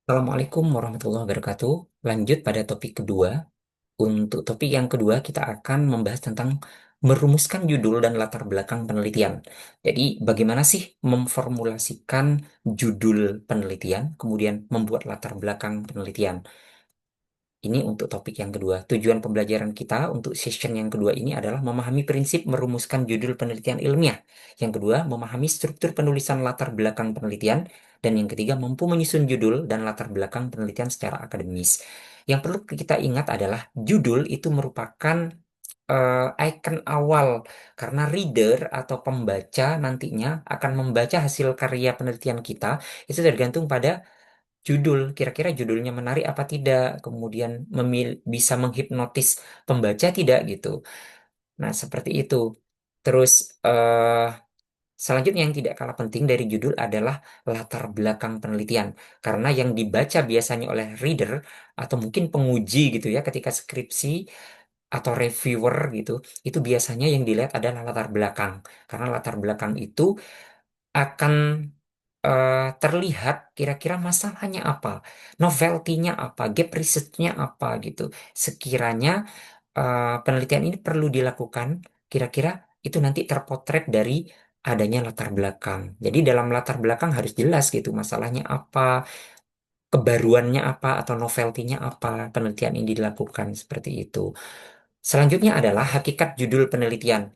Assalamualaikum warahmatullahi wabarakatuh. Lanjut pada topik kedua. Untuk topik yang kedua, kita akan membahas tentang merumuskan judul dan latar belakang penelitian. Jadi, bagaimana sih memformulasikan judul penelitian, kemudian membuat latar belakang penelitian. Ini untuk topik yang kedua. Tujuan pembelajaran kita untuk session yang kedua ini adalah memahami prinsip merumuskan judul penelitian ilmiah. Yang kedua, memahami struktur penulisan latar belakang penelitian. Dan yang ketiga, mampu menyusun judul dan latar belakang penelitian secara akademis. Yang perlu kita ingat adalah judul itu merupakan icon awal karena reader atau pembaca nantinya akan membaca hasil karya penelitian kita itu tergantung pada judul, kira-kira judulnya menarik apa tidak, kemudian bisa menghipnotis pembaca tidak gitu. Nah, seperti itu. Terus selanjutnya yang tidak kalah penting dari judul adalah latar belakang penelitian. Karena yang dibaca biasanya oleh reader atau mungkin penguji gitu ya ketika skripsi atau reviewer gitu, itu biasanya yang dilihat adalah latar belakang. Karena latar belakang itu akan terlihat kira-kira masalahnya apa, novelty-nya apa, gap research-nya apa gitu. Sekiranya penelitian ini perlu dilakukan, kira-kira itu nanti terpotret dari adanya latar belakang. Jadi dalam latar belakang harus jelas gitu masalahnya apa, kebaruannya apa, atau novelty-nya apa, penelitian ini dilakukan seperti itu. Selanjutnya adalah hakikat judul penelitian.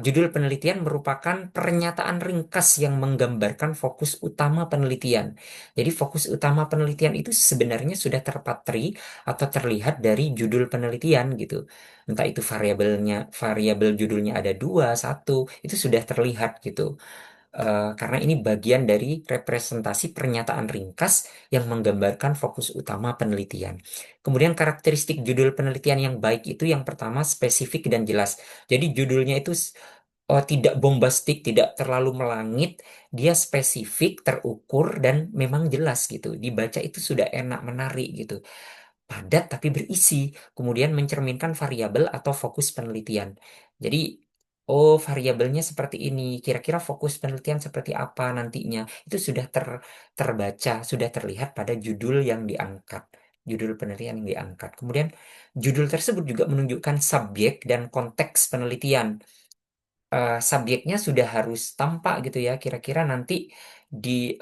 Judul penelitian merupakan pernyataan ringkas yang menggambarkan fokus utama penelitian. Jadi fokus utama penelitian itu sebenarnya sudah terpatri atau terlihat dari judul penelitian gitu. Entah itu variabel judulnya ada dua, satu, itu sudah terlihat gitu. Karena ini bagian dari representasi pernyataan ringkas yang menggambarkan fokus utama penelitian. Kemudian karakteristik judul penelitian yang baik itu yang pertama spesifik dan jelas. Jadi judulnya itu tidak bombastik, tidak terlalu melangit, dia spesifik, terukur, dan memang jelas gitu. Dibaca itu sudah enak, menarik gitu. Padat tapi berisi, kemudian mencerminkan variabel atau fokus penelitian. Jadi, oh variabelnya seperti ini, kira-kira fokus penelitian seperti apa nantinya, itu sudah terbaca, sudah terlihat pada judul yang diangkat. Judul penelitian yang diangkat. Kemudian, judul tersebut juga menunjukkan subjek dan konteks penelitian. Subjeknya sudah harus tampak gitu ya. Kira-kira nanti di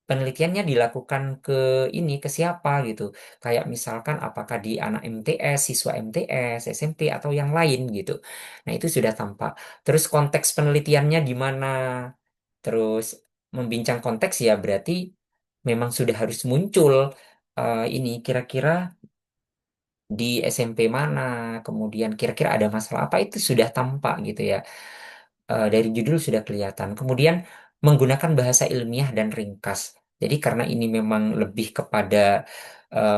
penelitiannya dilakukan ke ini ke siapa gitu. Kayak misalkan apakah di anak MTS, siswa MTS, SMP atau yang lain gitu. Nah, itu sudah tampak. Terus konteks penelitiannya di mana? Terus membincang konteks ya berarti memang sudah harus muncul ini kira-kira di SMP mana, kemudian kira-kira ada masalah apa itu sudah tampak gitu ya. Dari judul sudah kelihatan. Kemudian menggunakan bahasa ilmiah dan ringkas. Jadi karena ini memang lebih kepada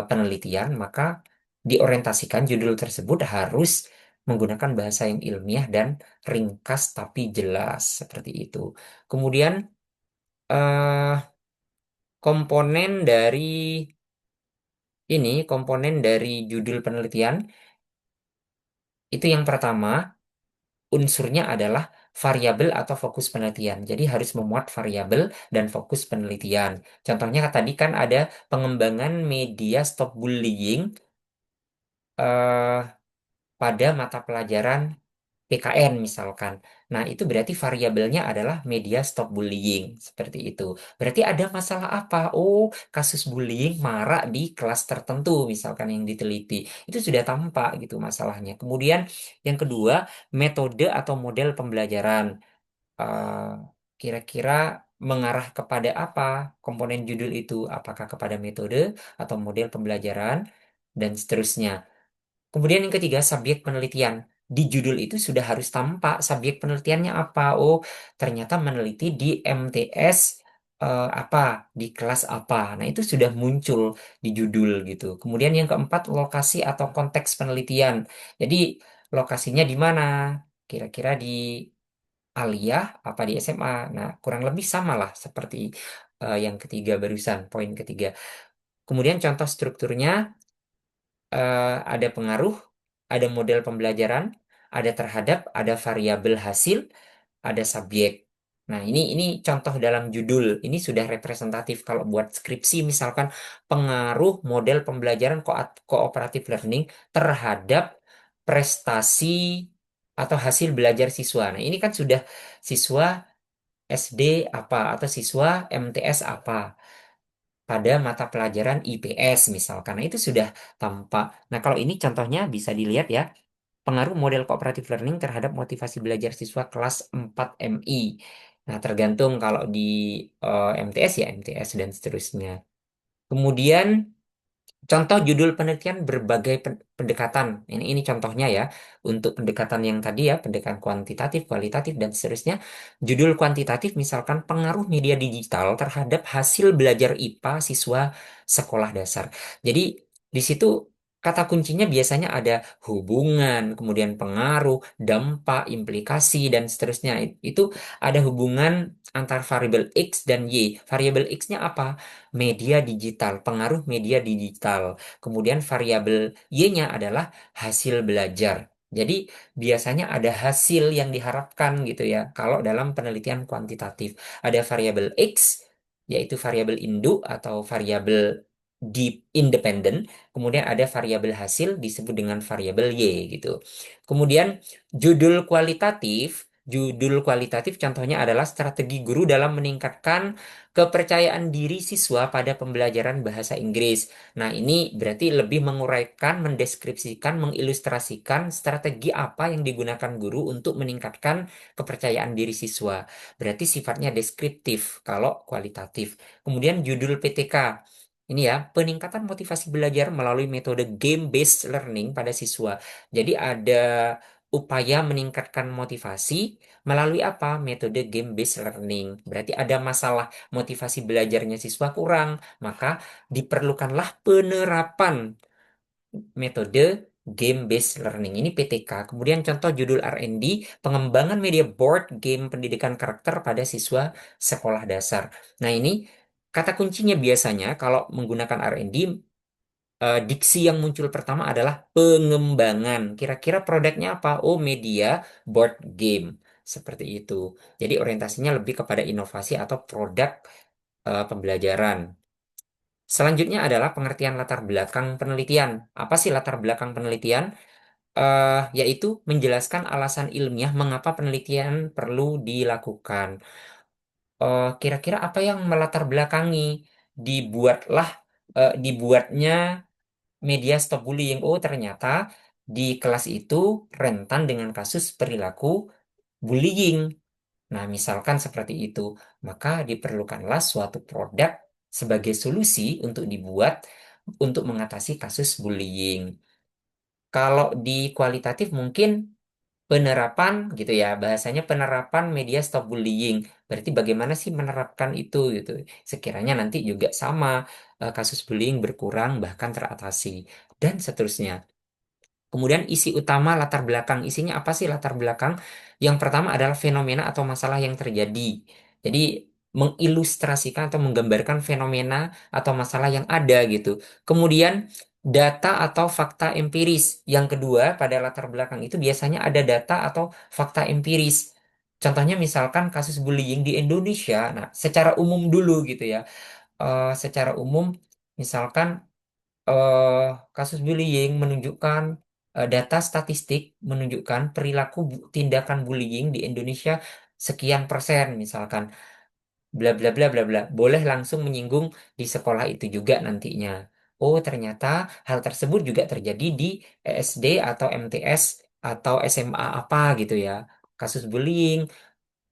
penelitian, maka diorientasikan judul tersebut harus menggunakan bahasa yang ilmiah dan ringkas tapi jelas seperti itu. Kemudian eh, komponen dari komponen dari judul penelitian itu yang pertama unsurnya adalah variabel atau fokus penelitian. Jadi harus memuat variabel dan fokus penelitian. Contohnya tadi kan ada pengembangan media stop bullying eh, pada mata pelajaran PKN misalkan. Nah, itu berarti variabelnya adalah media stop bullying. Seperti itu. Berarti ada masalah apa? Oh, kasus bullying marak di kelas tertentu misalkan yang diteliti. Itu sudah tampak gitu masalahnya. Kemudian yang kedua, metode atau model pembelajaran. Eh, Kira-kira mengarah kepada apa komponen judul itu? Apakah kepada metode atau model pembelajaran dan seterusnya. Kemudian yang ketiga, subjek penelitian. Di judul itu sudah harus tampak subjek penelitiannya apa. Oh, ternyata meneliti di MTS apa, di kelas apa. Nah, itu sudah muncul di judul gitu. Kemudian yang keempat, lokasi atau konteks penelitian. Jadi, lokasinya di mana? Kira-kira di aliyah apa di SMA. Nah, kurang lebih sama lah seperti yang ketiga barusan, poin ketiga. Kemudian contoh strukturnya ada pengaruh, ada model pembelajaran, ada terhadap, ada variabel hasil, ada subjek. Nah, ini contoh dalam judul. Ini sudah representatif kalau buat skripsi misalkan pengaruh model pembelajaran cooperative learning terhadap prestasi atau hasil belajar siswa. Nah, ini kan sudah siswa SD apa atau siswa MTS apa pada mata pelajaran IPS misalkan. Nah, itu sudah tampak. Nah, kalau ini contohnya bisa dilihat ya, pengaruh model cooperative learning terhadap motivasi belajar siswa kelas 4 MI. Nah, tergantung kalau di MTS ya MTS dan seterusnya. Kemudian contoh judul penelitian berbagai pendekatan. Ini contohnya ya. Untuk pendekatan yang tadi ya, pendekatan kuantitatif, kualitatif dan seterusnya. Judul kuantitatif misalkan pengaruh media digital terhadap hasil belajar IPA siswa sekolah dasar. Jadi di situ kata kuncinya biasanya ada hubungan, kemudian pengaruh, dampak, implikasi dan seterusnya. Itu ada hubungan antar variabel X dan Y. Variabel X-nya apa? Media digital, pengaruh media digital. Kemudian variabel Y-nya adalah hasil belajar. Jadi biasanya ada hasil yang diharapkan gitu ya. Kalau dalam penelitian kuantitatif ada variabel X, yaitu variabel induk atau variabel deep independent. Kemudian ada variabel hasil disebut dengan variabel Y gitu. Kemudian judul kualitatif contohnya adalah strategi guru dalam meningkatkan kepercayaan diri siswa pada pembelajaran bahasa Inggris. Nah, ini berarti lebih menguraikan, mendeskripsikan, mengilustrasikan strategi apa yang digunakan guru untuk meningkatkan kepercayaan diri siswa. Berarti sifatnya deskriptif kalau kualitatif. Kemudian judul PTK. Ini ya, peningkatan motivasi belajar melalui metode game-based learning pada siswa. Jadi ada upaya meningkatkan motivasi melalui apa? Metode game-based learning. Berarti ada masalah motivasi belajarnya siswa kurang, maka diperlukanlah penerapan metode game-based learning. Ini PTK. Kemudian contoh judul R&D, pengembangan media board game pendidikan karakter pada siswa sekolah dasar. Nah, ini kata kuncinya biasanya kalau menggunakan R&D, diksi yang muncul pertama adalah pengembangan. Kira-kira produknya apa? Oh, media board game. Seperti itu. Jadi orientasinya lebih kepada inovasi atau produk pembelajaran. Selanjutnya adalah pengertian latar belakang penelitian. Apa sih latar belakang penelitian? Yaitu menjelaskan alasan ilmiah mengapa penelitian perlu dilakukan. Kira-kira apa yang melatar belakangi dibuatnya media stop bullying? Oh, ternyata di kelas itu rentan dengan kasus perilaku bullying. Nah, misalkan seperti itu, maka diperlukanlah suatu produk sebagai solusi untuk dibuat untuk mengatasi kasus bullying. Kalau di kualitatif mungkin penerapan gitu ya, bahasanya penerapan media stop bullying. Berarti bagaimana sih menerapkan itu gitu. Sekiranya nanti juga sama kasus bullying berkurang bahkan teratasi dan seterusnya. Kemudian isi utama latar belakang. Isinya apa sih latar belakang? Yang pertama adalah fenomena atau masalah yang terjadi. Jadi mengilustrasikan atau menggambarkan fenomena atau masalah yang ada gitu. Kemudian data atau fakta empiris. Yang kedua pada latar belakang itu biasanya ada data atau fakta empiris. Contohnya misalkan kasus bullying di Indonesia. Nah, secara umum dulu gitu ya. Secara umum misalkan eh, kasus bullying menunjukkan data statistik menunjukkan perilaku tindakan bullying di Indonesia sekian persen misalkan bla bla bla bla bla boleh langsung menyinggung di sekolah itu juga nantinya. Oh, ternyata hal tersebut juga terjadi di ESD atau MTS atau SMA apa gitu ya. Kasus bullying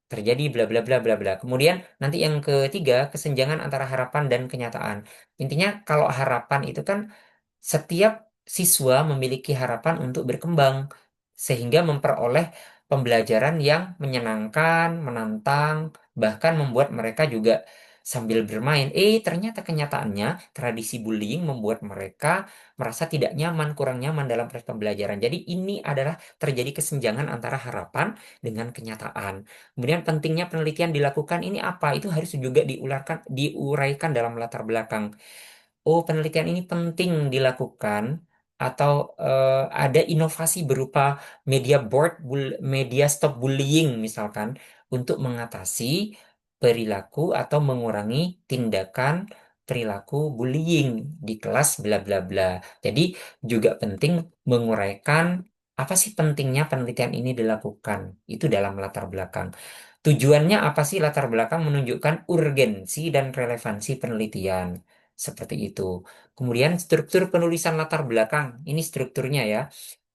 terjadi bla bla bla bla bla. Kemudian nanti yang ketiga, kesenjangan antara harapan dan kenyataan. Intinya kalau harapan itu kan setiap siswa memiliki harapan untuk berkembang, sehingga memperoleh pembelajaran yang menyenangkan, menantang, bahkan membuat mereka juga sambil bermain. Ternyata kenyataannya tradisi bullying membuat mereka merasa tidak nyaman, kurang nyaman dalam proses pembelajaran. Jadi ini adalah terjadi kesenjangan antara harapan dengan kenyataan. Kemudian pentingnya penelitian dilakukan ini apa? Itu harus juga diuraikan dalam latar belakang. Oh, penelitian ini penting dilakukan atau ada inovasi berupa media stop bullying misalkan. untuk mengatasi perilaku atau mengurangi tindakan perilaku bullying di kelas bla bla bla. Jadi juga penting menguraikan apa sih pentingnya penelitian ini dilakukan. Itu dalam latar belakang. Tujuannya apa sih latar belakang menunjukkan urgensi dan relevansi penelitian. Seperti itu. Kemudian struktur penulisan latar belakang. Ini strukturnya ya.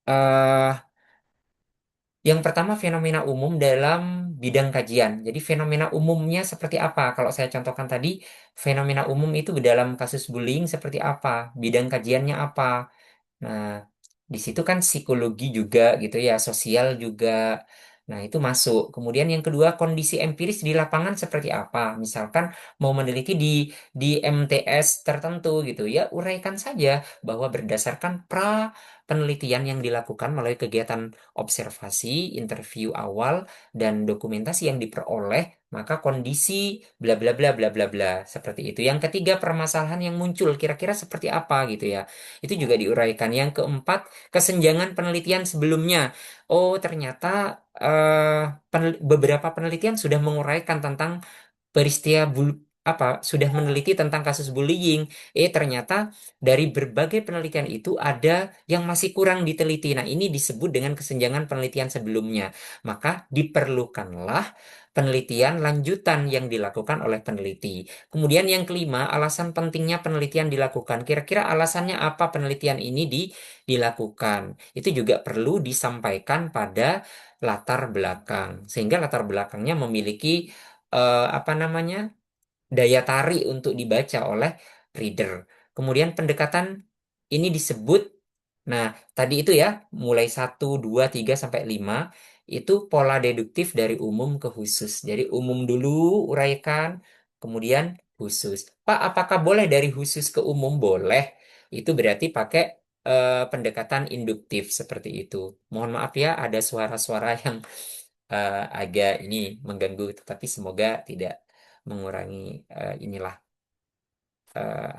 eh yang pertama fenomena umum dalam bidang kajian. Jadi fenomena umumnya seperti apa? Kalau saya contohkan tadi, fenomena umum itu dalam kasus bullying seperti apa? Bidang kajiannya apa? Nah, di situ kan psikologi juga gitu ya, sosial juga. Nah, itu masuk. Kemudian yang kedua, kondisi empiris di lapangan seperti apa? Misalkan mau meneliti di MTS tertentu gitu ya, uraikan saja bahwa berdasarkan penelitian yang dilakukan melalui kegiatan observasi, interview awal, dan dokumentasi yang diperoleh, maka kondisi bla bla bla bla bla bla seperti itu. Yang ketiga, permasalahan yang muncul kira-kira seperti apa gitu ya. Itu juga diuraikan. Yang keempat, kesenjangan penelitian sebelumnya. Oh, ternyata beberapa penelitian sudah menguraikan tentang peristiwa apa sudah meneliti tentang kasus bullying. Ternyata dari berbagai penelitian itu ada yang masih kurang diteliti. Nah, ini disebut dengan kesenjangan penelitian sebelumnya. Maka diperlukanlah penelitian lanjutan yang dilakukan oleh peneliti. Kemudian yang kelima, alasan pentingnya penelitian dilakukan. Kira-kira alasannya apa penelitian ini dilakukan? Itu juga perlu disampaikan pada latar belakang. Sehingga latar belakangnya memiliki apa namanya daya tarik untuk dibaca oleh reader. Kemudian pendekatan ini disebut, nah tadi itu ya, mulai 1, 2, 3, sampai 5, itu pola deduktif dari umum ke khusus. Jadi umum dulu, uraikan, kemudian khusus. Pak, apakah boleh dari khusus ke umum? Boleh. Itu berarti pakai pendekatan induktif seperti itu. Mohon maaf ya, ada suara-suara yang agak ini mengganggu, tetapi semoga tidak mengurangi inilah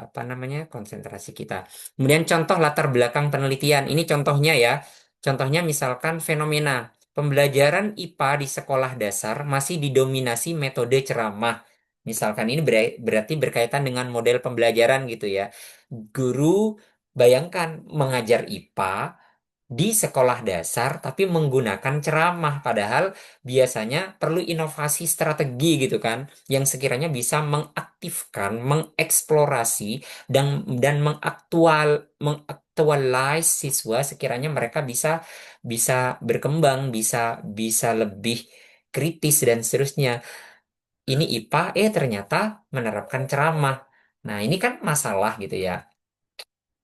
apa namanya konsentrasi kita. Kemudian contoh latar belakang penelitian. Ini contohnya ya. Contohnya misalkan fenomena pembelajaran IPA di sekolah dasar masih didominasi metode ceramah. Misalkan ini berarti berkaitan dengan model pembelajaran gitu ya. Guru bayangkan mengajar IPA di sekolah dasar tapi menggunakan ceramah padahal biasanya perlu inovasi strategi gitu kan yang sekiranya bisa mengaktifkan, mengeksplorasi dan mengaktualize siswa sekiranya mereka bisa bisa berkembang, bisa bisa lebih kritis dan seterusnya. Ini IPA ternyata menerapkan ceramah. Nah, ini kan masalah gitu ya.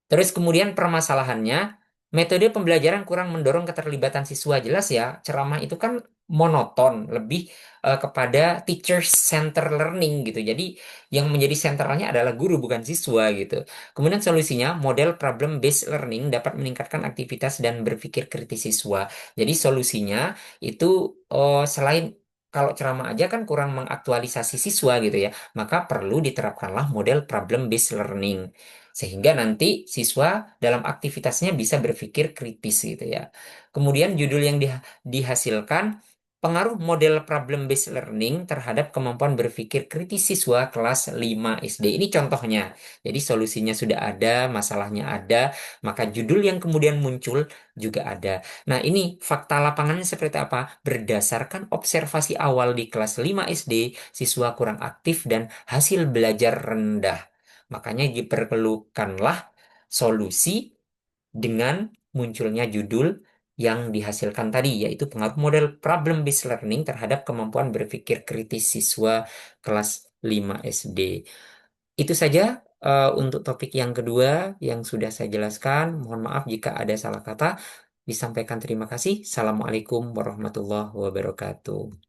Terus kemudian permasalahannya, metode pembelajaran kurang mendorong keterlibatan siswa. Jelas ya, ceramah itu kan monoton, lebih kepada teacher center learning gitu. Jadi yang menjadi sentralnya adalah guru bukan siswa gitu. Kemudian solusinya, model problem based learning dapat meningkatkan aktivitas dan berpikir kritis siswa. Jadi solusinya itu selain kalau ceramah aja kan kurang mengaktualisasi siswa gitu ya, maka perlu diterapkanlah model problem based learning sehingga nanti siswa dalam aktivitasnya bisa berpikir kritis gitu ya. Kemudian judul yang dihasilkan pengaruh model problem based learning terhadap kemampuan berpikir kritis siswa kelas 5 SD. Ini contohnya. Jadi solusinya sudah ada, masalahnya ada, maka judul yang kemudian muncul juga ada. Nah, ini fakta lapangannya seperti apa? Berdasarkan observasi awal di kelas 5 SD, siswa kurang aktif dan hasil belajar rendah. Makanya diperlukanlah solusi dengan munculnya judul yang dihasilkan tadi, yaitu pengaruh model problem based learning terhadap kemampuan berpikir kritis siswa kelas 5 SD. Itu saja untuk topik yang kedua yang sudah saya jelaskan. Mohon maaf jika ada salah kata. Disampaikan terima kasih. Assalamualaikum warahmatullahi wabarakatuh.